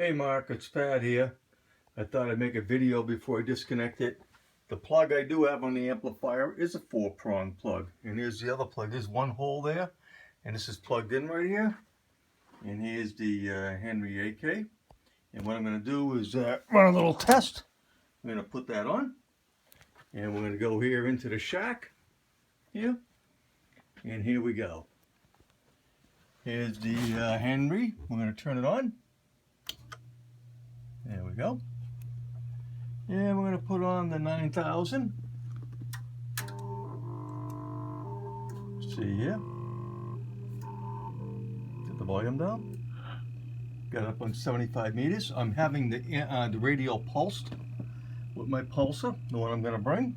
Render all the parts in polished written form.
Hey Mark, it's Pat here. I thought I'd make a video before I disconnect it. The plug I do have on the amplifier is a 4-prong plug. And here's the other plug. There's one hole there. And this is plugged in right here. And here's the Henry AK. And what I'm going to do is run a little test. I'm going to put that on. And we're going to go here into the shack. Here. And here we go. Here's the Henry. We're going to turn it on. There we go. And we're going to put on the 9000. See here. Get the volume down. Got it up on 75 meters. I'm having the radio pulsed with my pulser, the one I'm going to bring.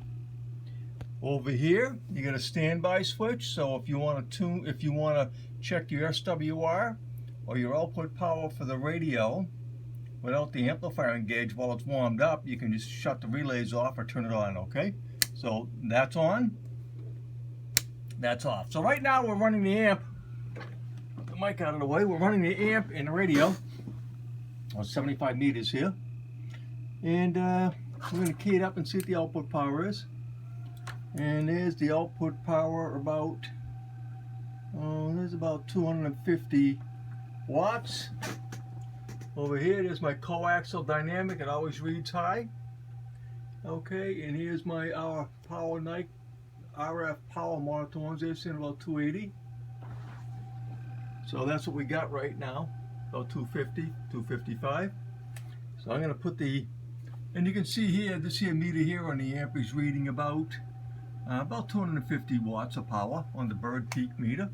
Over here, you got a standby switch. So if you want to check your SWR or your output power for the radio, without the amplifier engaged while it's warmed up, you can just shut the relays off or turn it on, okay? So that's on, that's off. So right now we're running the amp, put the mic out of the way, we're running the amp and the radio on 75 meters here. And we're gonna key it up and see what the output power is. And there's the output power about, there's about 250 watts. Over here, there's my coaxial dynamic. It always reads high. Okay, and here's my Power Nike RF power monitor ones. They're saying about 280. So that's what we got right now, about 250, 255. So I'm going to put the, and you can see here, this here meter here on the amp is reading about 250 watts of power on the Bird Peak meter.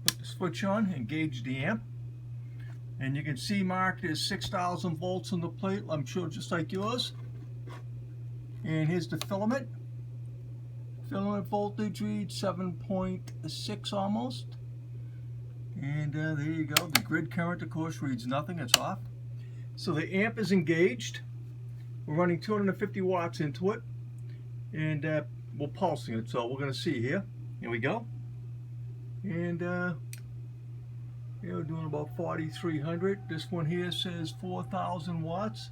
Put the switch on, engage the amp. And you can see marked as 6,000 volts on the plate, I'm sure just like yours. And here's the filament. Filament voltage reads 7.6 almost. And there you go. The grid current, of course, reads nothing, it's off. So the amp is engaged. We're running 250 watts into it. And we're pulsing it, so we're going to see here. Here we go. And we're doing about 4,300. This one here says 4,000 watts.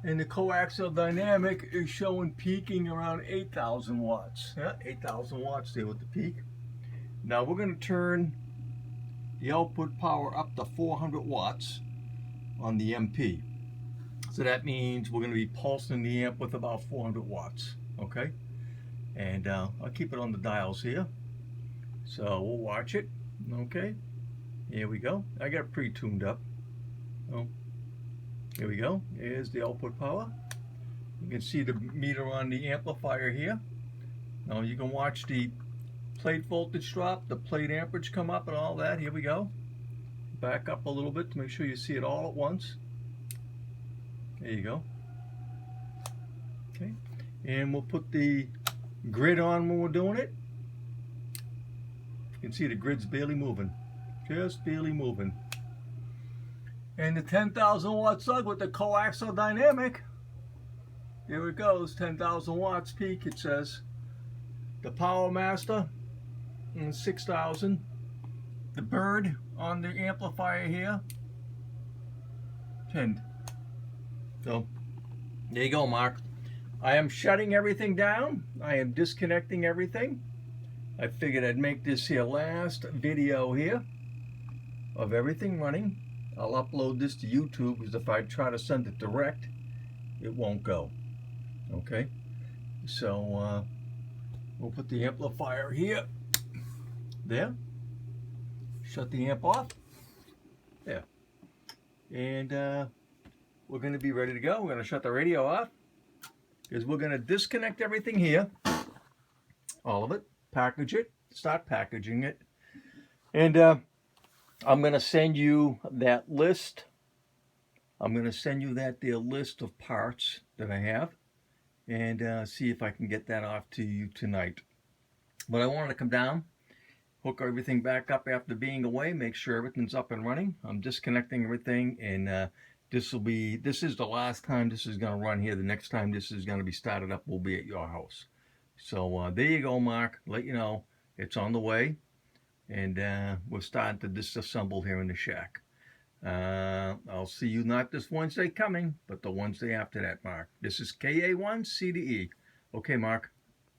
And the coaxial dynamic is showing peaking around 8,000 watts. Yeah, 8,000 watts there with the peak. Now we're going to turn the output power up to 400 watts on the MP. So that means we're going to be pulsing the amp with about 400 watts. Okay? And I'll keep it on the dials here. So we'll watch it. Okay? Here we go. I got it pre-tuned up. Oh, here we go. Here's the output power. You can see the meter on the amplifier here. Now you can watch the plate voltage drop, the plate amperage come up and all that. Here we go. Back up a little bit to make sure you see it all at once. There you go. Okay. And we'll put the grid on when we're doing it. You can see the grid's barely moving. Just barely moving. And the 10,000 watt slug with the coaxial dynamic. Here it goes, 10,000 watts peak, it says. The Power Master, 6,000. The Bird on the amplifier here, 10. So, there you go, Mark. I am shutting everything down. I am disconnecting everything. I figured I'd make this here last video here of everything running. I'll upload this to YouTube because if I try to send it direct, it won't go. Okay? So we'll put the amplifier here. There. Shut the amp off. There. And we're going to be ready to go. We're going to shut the radio off because we're going to disconnect everything here. All of it. Package it. Start packaging it. And I'm going to send you that list. I'm going to send you that there list of parts that I have and see if I can get that off to you tonight. But I wanted to come down, hook everything back up after being away, make sure everything's up and running. I'm disconnecting everything, and this is the last time this is going to run here. The next time this is going to be started up will be at your house. So there you go, Mark. Let you know it's on the way. And we're starting to disassemble here in the shack. I'll see you not this Wednesday coming, but the Wednesday after that, Mark. This is KA1 CDE. Okay, Mark.